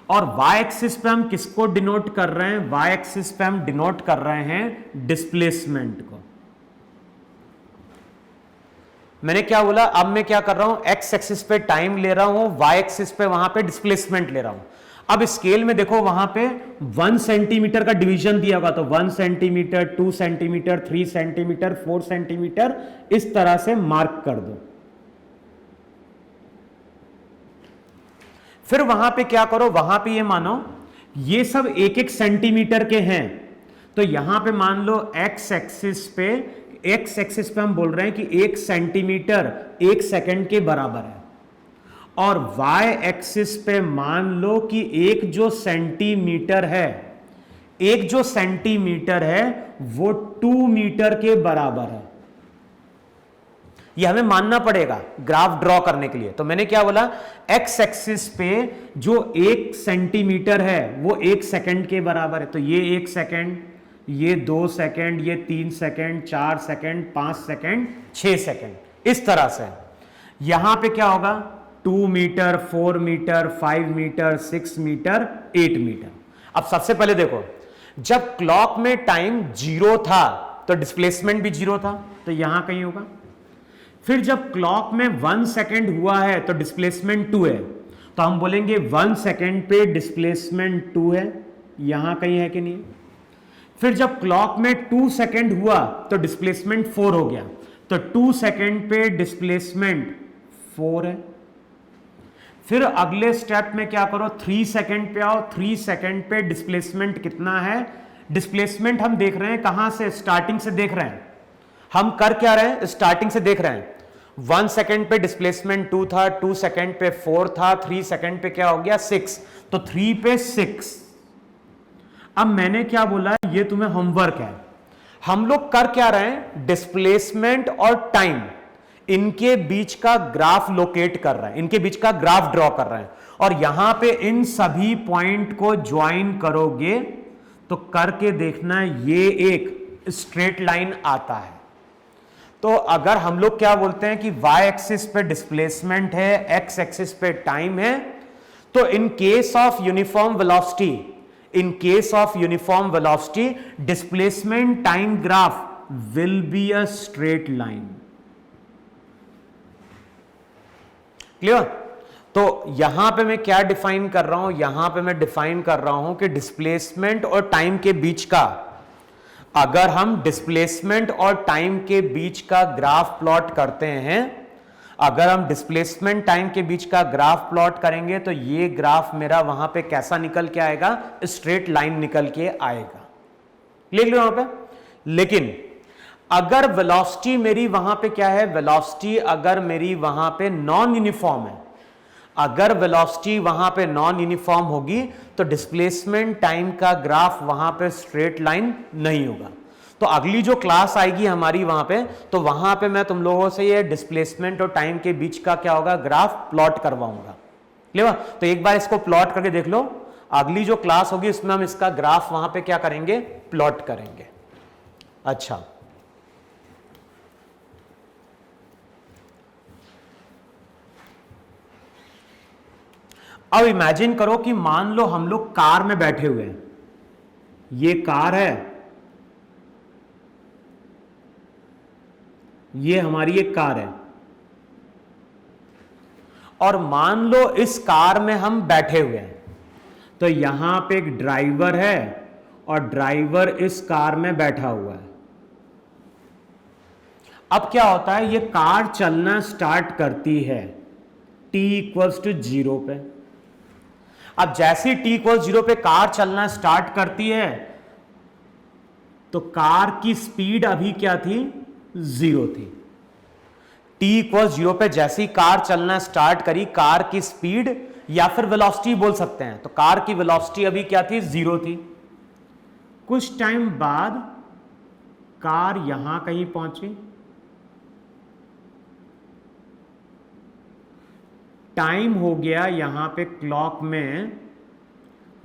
[SPEAKER 1] और वाई एक्सिस पे हम किसको डिनोट कर रहे हैं, वाई एक्सिस पे हम डिनोट कर रहे हैं डिस्प्लेसमेंट को। मैंने क्या बोला, अब मैं क्या कर रहा हूं, एक्स एक्सिस पे टाइम ले रहा हूं, वाई एक्सिस पे वहां पे डिस्प्लेसमेंट ले रहा हूं। अब स्केल में देखो वहां पे 1 सेंटीमीटर का डिवीजन दिया होगा, तो 1 सेंटीमीटर, 2 सेंटीमीटर, 3 सेंटीमीटर, 4 सेंटीमीटर, इस तरह से मार्क कर दो। फिर वहां पे क्या करो, वहां पे ये मानो ये सब 1-1 सेंटीमीटर के हैं, तो यहां पे मान लो एक्स एक्सिस पे हम बोल रहे हैं कि 1 सेंटीमीटर 1 सेकंड के बराबर है, और y एक्सिस पे मान लो कि एक जो सेंटीमीटर है वो 2 मीटर के बराबर है। ये हमें मानना पड़ेगा ग्राफ ड्रॉ करने के लिए। तो मैंने क्या बोला, x एक्सिस पे जो 1 सेंटीमीटर है वो 1 सेकंड के बराबर है, तो ये 1 सेकंड, ये 2 सेकंड, ये 3 सेकंड, 4 सेकंड, 5 सेकंड, 6 सेकंड, इस तरह से। यहां पे क्या होगा, 2 metre, 4 metre, 5 metre, 6 metre, 8 metre. अब सबसे पहले देखो, जब क्लॉक में टाइम 0 था तो डिस्प्लेसमेंट भी 0 था, तो यहां कहीं होगा। फिर जब क्लॉक में 1 सेकंड हुआ है तो डिस्प्लेसमेंट 2 है, तो हम बोलेंगे 1 सेकंड पे डिस्प्लेसमेंट 2 है। यहां कहीं है कि नहीं? फिर जब क्लॉक में 2 सेकेंड हुआ तो डिस्प्लेसमेंट 4 हो गया, तो 2 सेकेंड पे डिस्प्लेसमेंट 4 है। फिर अगले स्टेप में क्या करो, 3 सेकेंड पे आओ, 3 सेकेंड पे डिस्प्लेसमेंट कितना है? डिस्प्लेसमेंट हम देख रहे हैं कहां से? स्टार्टिंग से देख रहे हैं। हम कर क्या रहे हैं? स्टार्टिंग से देख रहे हैं। 1 सेकेंड पे डिस्प्लेसमेंट 2 था, 2 सेकेंड पे 4 था, 3 सेकेंड पे क्या हो गया? 6, तो 3 पे 6। अब मैंने क्या बोला, ये तुम्हें होमवर्क है। हम लोग कर क्या रहे हैं? डिस्प्लेसमेंट और टाइम, इनके बीच का ग्राफ लोकेट कर रहे हैं, इनके बीच का ग्राफ ड्रॉ कर रहे हैं, और यहां पे इन सभी पॉइंट को ज्वाइन करोगे तो करके देखना ये एक स्ट्रेट लाइन आता है। तो अगर हम लोग क्या बोलते हैं कि y एक्सिस पे डिस्प्लेसमेंट है, x एक्सिस पे टाइम है, तो in case of uniform velocity, in case of uniform velocity displacement time graph will be a straight line. Clear? तो यहां पे मैं क्या डिफाइन कर रहा हूं? यहां पे मैं डिफाइन कर रहा हूं कि डिस्प्लेसमेंट और टाइम के बीच का, अगर हम डिस्प्लेसमेंट और टाइम के बीच का ग्राफ प्लॉट करते हैं, अगर हम डिस्प्लेसमेंट टाइम के बीच का ग्राफ प्लॉट करेंगे तो ये ग्राफ मेरा वहां पे कैसा निकल के आएगा? स्ट्रेट लाइन निकल के आएगा। लिख लो यहां पे। लेकिन अगर वेलोसिटी मेरी वहां पे क्या है? वेलोसिटी अगर मेरी वहां पे नॉन यूनिफॉर्म है, अगर वेलोसिटी वहां पे नॉन यूनिफॉर्म होगी तो डिस्प्लेसमेंट टाइम का ग्राफ वहां पे स्ट्रेट लाइन नहीं होगा। तो अगली जो क्लास आएगी हमारी वहां पे, तो वहां पे मैं तुम लोगों से ये डिस्प्लेसमेंट और टाइम के बीच का क्या होगा? ग्राफ प्लॉट करवाऊंगा। क्लियर? तो एक बार इसको प्लॉट करके देख लो। अगली जो क्लास होगी उसमें हम इसका ग्राफ वहां पे क्या करेंगे? प्लॉट करेंगे। अच्छा, अब इमेजिन करो कि मान लो हम लोग कार में बैठे हुए हैं, ये कार है, ये हमारी एक कार है, और मान लो इस कार में हम बैठे हुए हैं, तो यहां पे एक ड्राइवर है और ड्राइवर इस कार में बैठा हुआ है। अब क्या होता है? ये कार चलना स्टार्ट करती है t इक्वल्स टू 0 पे। अब जैसे t इक्वल 0 पे कार चलना स्टार्ट करती है तो कार की स्पीड अभी क्या थी? 0 थी। t इक्वल 0 पे जैसे ही कार चलना स्टार्ट करी, कार की स्पीड या फिर वेलोसिटी बोल सकते हैं, तो कार की वेलोसिटी अभी क्या थी? 0 थी। कुछ टाइम बाद कार यहां कहीं पहुंची, टाइम हो गया यहां पे क्लॉक में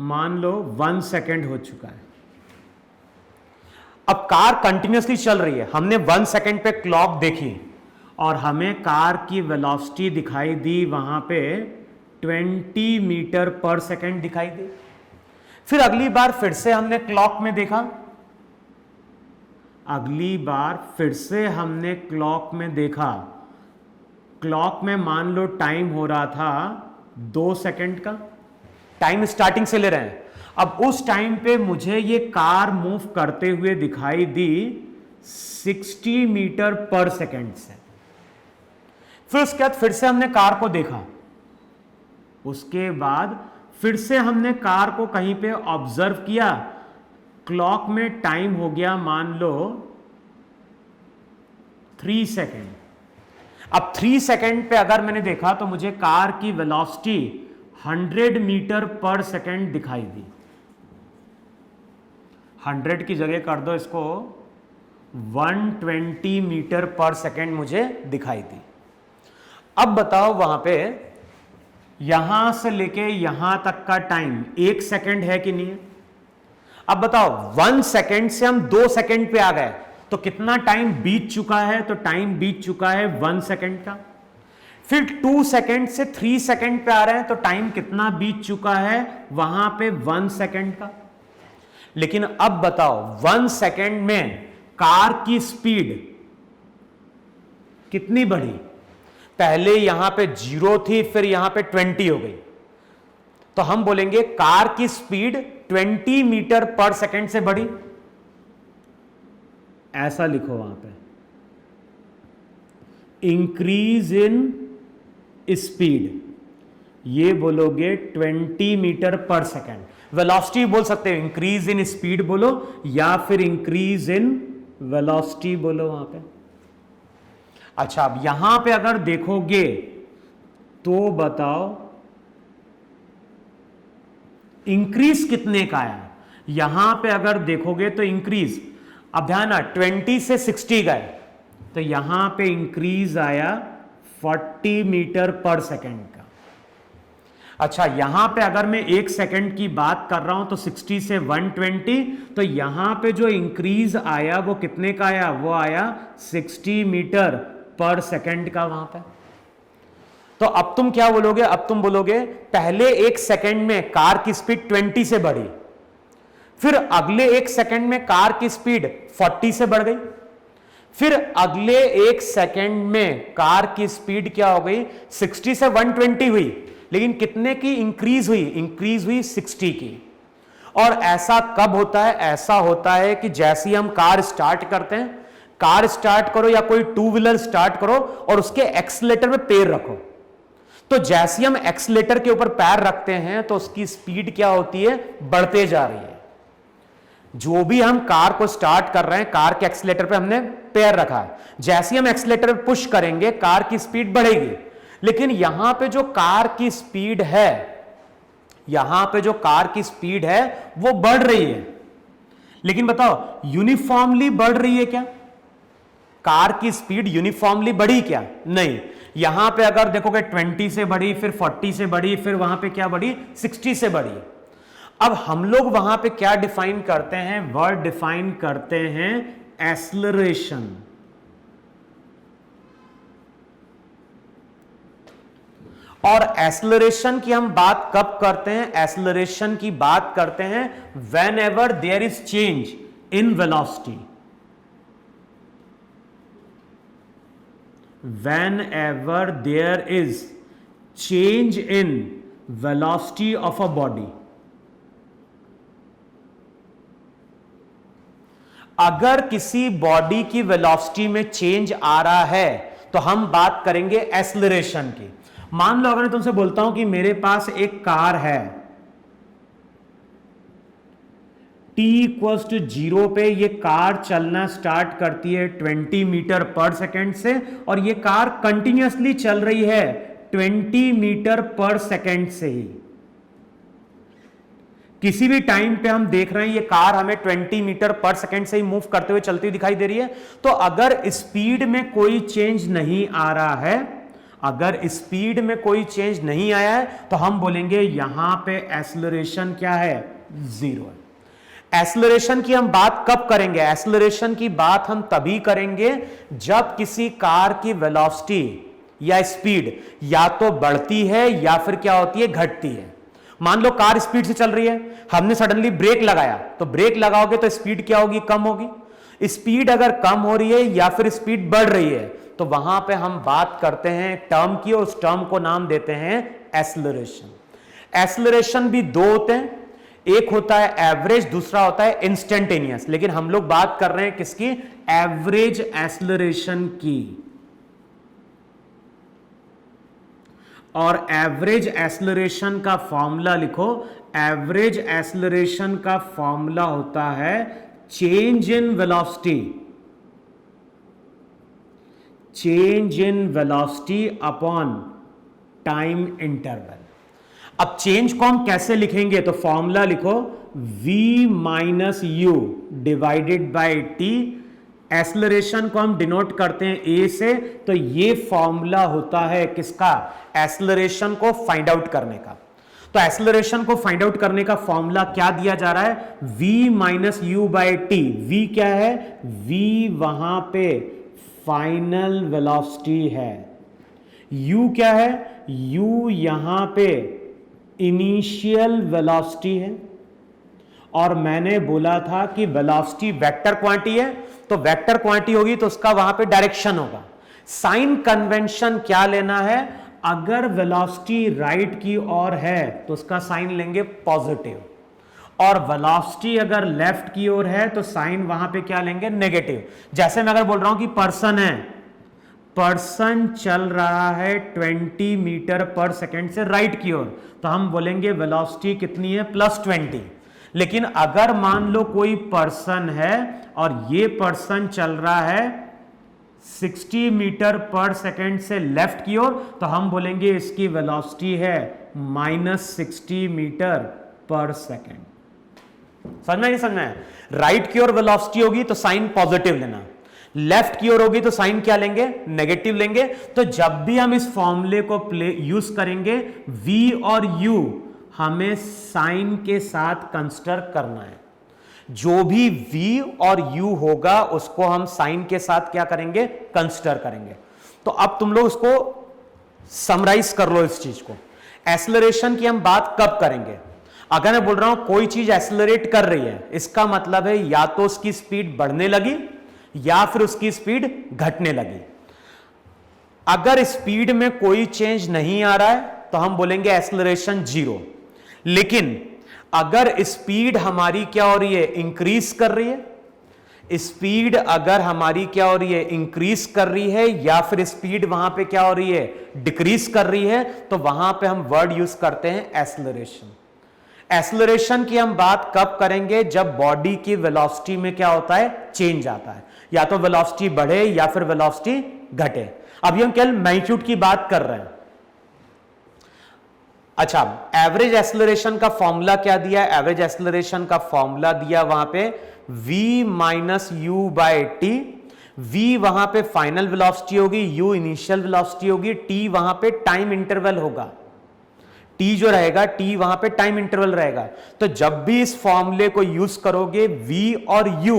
[SPEAKER 1] मान लो 1 सेकेंड हो चुका है। अब कार कंटिन्यूअसली चल रही है, हमने 1 सेकेंड पे क्लॉक देखी और हमें कार की वेलोसिटी दिखाई दी वहां पे 20 मीटर पर सेकेंड दिखाई दी। फिर अगली बार फिर से हमने क्लॉक में देखा, अगली बार फिर से हमने क्लॉक में देखा, क्लॉक में मान लो टाइम हो रहा था 2 सेकेंड का, टाइम स्टार्टिंग से ले रहे हैं। अब उस टाइम पे मुझे ये कार मूव करते हुए दिखाई दी 60 मीटर पर सेकेंड से। फिर उसके बाद फिर से हमने कार को देखा, उसके बाद फिर से हमने कार को कहीं पे ऑब्जर्व किया, क्लॉक में टाइम हो गया मान लो 3 सेकेंड। अब 3 सेकेंड पे अगर मैंने देखा तो मुझे कार की वेलोसिटी 100 मीटर पर सेकेंड दिखाई दी। 100 की जगह कर दो इसको 120 मीटर पर सेकेंड मुझे दिखाई दी। अब बताओ वहां पे यहां से लेके यहां तक का टाइम 1 सेकेंड है कि नहीं है? अब बताओ 1 सेकेंड से हम 2 सेकेंड पे आ गए तो कितना टाइम बीत चुका है? तो टाइम बीत चुका है 1 सेकेंड का। फिर 2 सेकेंड से 3 सेकेंड पे आ रहे हैं तो टाइम कितना बीत चुका है? वहां पे 1 सेकेंड का। लेकिन अब बताओ 1 सेकेंड में कार की स्पीड कितनी बढ़ी? पहले यहां पे 0 थी, फिर यहां पे 20 हो गई। तो हम बोलेंगे कार की स्पीड 20 मीटर पर सेकेंड से बढ़ी, ऐसा लिखो वहां पे, इंक्रीज इन स्पीड, ये बोलोगे 20 मीटर पर सेकेंड। वेलोसिटी बोल सकते हो, इंक्रीज इन स्पीड बोलो या फिर इंक्रीज इन वेलोसिटी बोलो वहां पे। अच्छा, अब यहां पे अगर देखोगे तो बताओ इंक्रीज कितने का आया। यहां पे अगर देखोगे तो इंक्रीज, अब ध्यान 20 से 60 गए, तो यहां पे इंक्रीज आया 40 मीटर पर सेकेंड का। अच्छा, यहां पे अगर मैं 1 सेकेंड की बात कर रहा हूं तो 60 से 120, तो यहां पे जो इंक्रीज आया वो कितने का आया, वो आया 60 मीटर पर सेकेंड का वहां पे। तो अब तुम क्या बोलोगे, अब तुम बोलोगे पहले 1 सेकेंड में कार की स्पीड 20 से बढ़ी, फिर अगले 1 सेकेंड में कार की स्पीड 40 से बढ़ गई, फिर अगले 1 सेकेंड में कार की स्पीड क्या हो गई, 60 से 120 हुई, लेकिन कितने की इंक्रीज हुई, इंक्रीज हुई 60 की। और ऐसा कब होता है, ऐसा होता है कि जैसे ही हम कार स्टार्ट करते हैं, कार स्टार्ट करो या कोई टू व्हीलर स्टार्ट करो और उसके एक्सीलेटर में पैर रखो, तो जैसे ही हम एक्सीलेटर के ऊपर पैर रखते हैं तो उसकी स्पीड क्या होती है, बढ़ते जा रही है। जो भी हम कार को स्टार्ट कर रहे हैं, कार के एक्सीलेटर पे हमने पैर रखा है, जैसे ही हम एक्सीलेटर पे पुश करेंगे कार की स्पीड बढ़ेगी। लेकिन यहां पे जो कार की स्पीड है, यहां पे जो कार की स्पीड है वो बढ़ रही है, लेकिन बताओ यूनिफॉर्मली बढ़ रही है क्या, कार की स्पीड यूनिफॉर्मली बढ़ी क्या, नहीं। यहां पे अगर देखोगे 20 से बढ़ी, फिर 40 से बढ़ी, फिर वहां पे क्या बढ़ी, 60 से बढ़ी। अब हम लोग वहां पे क्या डिफाइन करते हैं, वर्ड डिफाइन करते हैं एक्सेलरेशन। और एक्सेलरेशन की हम बात कब करते हैं, एक्सेलरेशन की बात करते हैं whenever there is change in velocity, whenever there is change in velocity of a body। अगर किसी बॉडी की वेलोसिटी में चेंज आ रहा है तो हम बात करेंगे एक्सेलरेशन की। मान लो अगर मैं तुमसे बोलता हूं कि मेरे पास एक कार है, t इक्वल्स टू 0 पे ये कार चलना स्टार्ट करती है 20 मीटर पर सेकेंड से, और ये कार कंटिन्यूअसली चल रही है 20 मीटर पर सेकेंड से ही। किसी भी टाइम पे हम देख रहे हैं ये कार हमें 20 मीटर पर सेकेंड से ही मूव करते हुए चलती हुई दिखाई दे रही है। तो अगर स्पीड में कोई चेंज नहीं आ रहा है, अगर स्पीड में कोई चेंज नहीं आया है, तो हम बोलेंगे यहां पे एक्सेलरेशन क्या है, 0 है। एक्सेलरेशन की हम बात कब करेंगे, एक्सेलरेशन की बात हम तभी करेंगे जब किसी कार की वेलोसिटी या स्पीड या तो बढ़ती है या फिर क्या होती है, घटती है। मान लो कार स्पीड से चल रही है, हमने सडनली ब्रेक लगाया, तो ब्रेक लगाओगे तो स्पीड क्या होगी, कम होगी। स्पीड अगर कम हो रही है या फिर स्पीड बढ़ रही है, तो वहां पे हम बात करते हैं टर्म की, और उस टर्म को नाम देते हैं एक्सेलरेशन। एक्सेलरेशन भी दो होते हैं, एक होता है एवरेज, दूसरा होता है इंस्टेंटेनियस। लेकिन हम लोग बात कर रहे हैं किसकी, एवरेज एक्सेलरेशन की। और एवरेज एक्सेलरेशन का फॉर्मूला लिखो, एवरेज एक्सेलरेशन का फॉर्मूला होता है change in velocity, change in velocity upon time interval. अब चेंज को हम कैसे लिखेंगे, तो फॉर्मूला लिखो v minus you divided by T. Acceleration को हम डिनोट करते हैं a से, तो ये फॉर्मूला होता है किसका, एक्सेलरेशन को फाइंड आउट करने का। तो एक्सेलरेशन को फाइंड आउट करने का फॉर्मूला क्या दिया जा रहा है, v minus u by t. v क्या है, v वहां पे फाइनल वेलोसिटी है, u क्या है, u यहां पे इनिशियल वेलोसिटी है। और मैंने बोला था कि वेलोसिटी वेक्टर क्वांटिटी है, तो वेक्टर क्वांटिटी होगी तो उसका वहां पे डायरेक्शन होगा। साइन कन्वेंशन क्या लेना है, अगर वेलोसिटी राइट की ओर है तो उसका साइन लेंगे पॉजिटिव, और वेलोसिटी अगर लेफ्ट की ओर है तो साइन वहां पे क्या लेंगे, नेगेटिव। जैसे मैं अगर बोल रहा हूं कि पर्सन है, पर्सन चल रहा है 20 मीटर पर सेकेंड से राइट की ओर, तो हम बोलेंगे वेलोसिटी कितनी है, +20। लेकिन अगर मान लो कोई पर्सन है और ये पर्सन चल रहा है 60 मीटर पर सेकेंड से लेफ्ट की ओर, तो हम बोलेंगे इसकी वेलोसिटी है -60 मीटर पर सेकेंड। समझ में नहीं समझ में? राइट की ओर वेलोसिटी होगी तो साइन पॉजिटिव लेना, लेफ्ट की ओर होगी तो साइन क्या लेंगे, नेगेटिव लेंगे। तो जब भी हम इस फॉर्मूले को यूज करेंगे, v और u हमें साइन के साथ कंसिडर करना है। जो भी v और u होगा उसको हम साइन के साथ क्या करेंगे, कंसिडर करेंगे। तो अब तुम लोग उसको समराइज कर लो इस चीज को। एक्सेलरेशन की हम बात कब करेंगे? अगर मैं बोल रहा हूं कोई चीज एक्सेलरेट कर रही है, इसका मतलब है या तो उसकी स्पीड बढ़ने लगी या फिर उसकी स्पीड घटने लगी। अगर स्पीड में कोई चेंज नहीं आ रहा है तो हम बोलेंगे एक्सेलरेशन 0। लेकिन अगर स्पीड हमारी क्या हो रही है, इंक्रीज कर रही है, स्पीड अगर हमारी क्या हो रही है, इंक्रीज कर रही है, या फिर स्पीड वहां पे क्या हो रही है, डिक्रीज कर रही है, तो वहां पे हम वर्ड यूज करते हैं एक्सेलरेशन। एक्सेलरेशन की हम बात कब करेंगे, जब बॉडी की वेलोसिटी में क्या होता है, चेंज आता है, या तो वेलोसिटी बढ़े या फिर वेलोसिटी घटे। अभी हम केवल मैग्नीट्यूड की बात कर रहे हैं। अच्छा, एवरेज एक्सेलरेशन का फॉर्मूला क्या दिया है? एवरेज एक्सेलरेशन का फॉर्मूला दिया वहां पे v minus u by t. v वहां पे फाइनल वेलोसिटी होगी, u इनिशियल वेलोसिटी होगी, t वहां पे टाइम इंटरवल होगा। t जो रहेगा, t वहां पे टाइम इंटरवल रहेगा। तो जब भी इस फॉर्मूले को यूज करोगे, v और u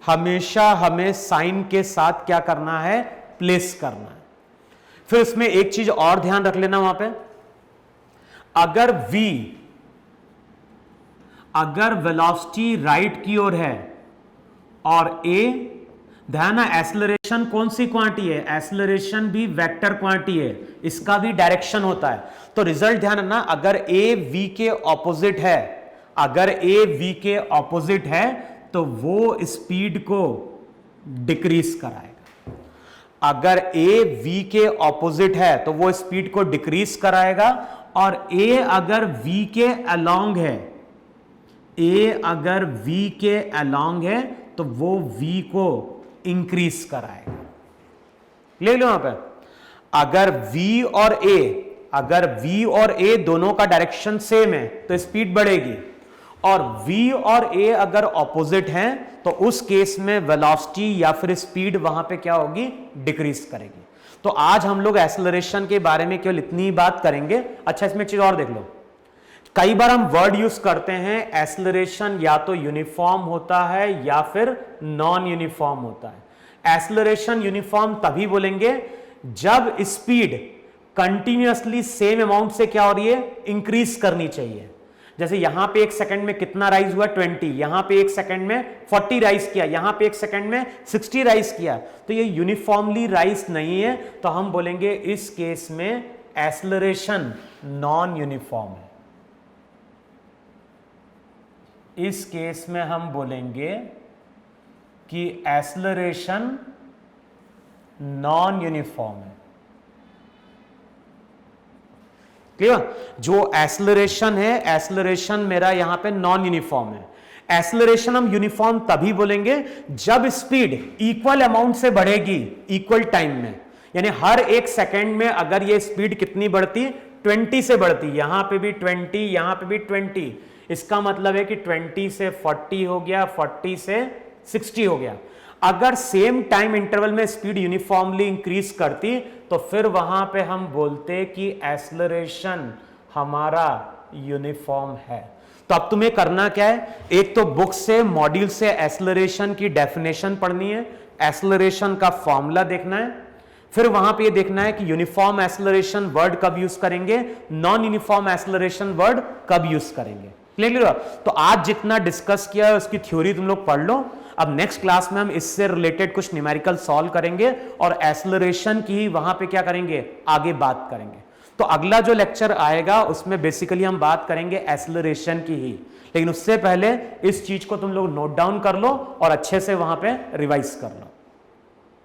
[SPEAKER 1] हमेशा हमें साइन के साथ क्या करना है, प्लेस करना है। फिर इसमें एक चीज और ध्यान रख लेना वहां पे, अगर वेलोसिटी राइट की ओर है और a, ध्यान है एक्सेलरेशन कौन सी क्वांटिटी है, एक्सेलरेशन भी वेक्टर क्वांटिटी है, इसका भी डायरेक्शन होता है। तो रिजल्ट ध्यान रखना, अगर a v के ऑपोजिट है, अगर a v के ऑपोजिट है तो वो स्पीड को डिक्रीज कराएगा। अगर a v के ऑपोजिट है तो वो स्पीड को डिक्रीज कराएगा, और a अगर v के अलोंग है, a अगर v के अलोंग है तो वो v को इंक्रीज कराएगा। ले लो यहां पे, अगर v और a दोनों का डायरेक्शन सेम है तो स्पीड बढ़ेगी, और v और a अगर ऑपोजिट हैं तो उस केस में वेलोसिटी या फिर स्पीड वहां पे क्या होगी, डिक्रीज करेगी। तो आज हम लोग एक्सेलरेशन के बारे में केवल इतनी बात करेंगे। अच्छा, इसमें एक चीज और देख लो, कई बार हम वर्ड यूज करते हैं एक्सेलरेशन या तो यूनिफॉर्म होता है या फिर नॉन यूनिफॉर्म होता है। एक्सेलरेशन यूनिफॉर्म तभी बोलेंगे जब स्पीड कंटिन्यूअसली सेम अमाउंट से क्या हो रही है, इंक्रीज करनी चाहिए। जैसे यहां पे 1 सेकंड में कितना राइज हुआ, 20, यहां पे 1 सेकंड में 40 राइज किया, यहां पे 1 सेकंड में 60 राइज किया, तो ये यूनिफॉर्मली राइज नहीं है, तो हम बोलेंगे इस केस में एक्सेलरेशन नॉन यूनिफॉर्म है। इस केस में हम बोलेंगे कि एक्सेलरेशन नॉन यूनिफॉर्म है। क्लियर? जो एक्सेलरेशन है, एक्सेलरेशन मेरा यहां पे नॉन यूनिफॉर्म है। एक्सेलरेशन हम यूनिफॉर्म तभी बोलेंगे जब स्पीड इक्वल अमाउंट से बढ़ेगी इक्वल टाइम में, यानी हर 1 सेकंड में अगर ये स्पीड कितनी बढ़ती, 20 से बढ़ती, यहां पे भी 20, यहां पे भी 20, इसका मतलब है कि 20 से 40 हो गया, 40 से 60 हो गया। अगर सेम टाइम इंटरवल में स्पीड यूनिफॉर्मली इंक्रीज करती तो फिर वहां पे हम बोलते कि एक्सेलरेशन हमारा यूनिफॉर्म है। तो अब तुम्हें करना क्या है, एक तो बुक से, मॉड्यूल से एक्सेलरेशन की डेफिनेशन पढ़नी है, एक्सेलरेशन का फॉर्मूला देखना है, फिर वहां पे ये देखना है कि यूनिफॉर्म एक्सेलरेशन वर्ड कब यूज करेंगे, नॉन यूनिफॉर्म एक्सेलरेशन वर्ड कब यूज करेंगे। क्लियर? तो आज जितना डिस्कस किया है उसकी थ्योरी तुम लोग पढ़ लो। अब नेक्स्ट क्लास में हम इससे रिलेटेड कुछ न्यूमेरिकल सॉल्व करेंगे और एक्सेलरेशन की वहां पे क्या करेंगे, आगे बात करेंगे। तो अगला जो लेक्चर आएगा उसमें बेसिकली हम बात करेंगे एक्सेलरेशन की ही, लेकिन उससे पहले इस चीज को तुम लोग नोट डाउन कर लो और अच्छे से वहां पे रिवाइज कर लो।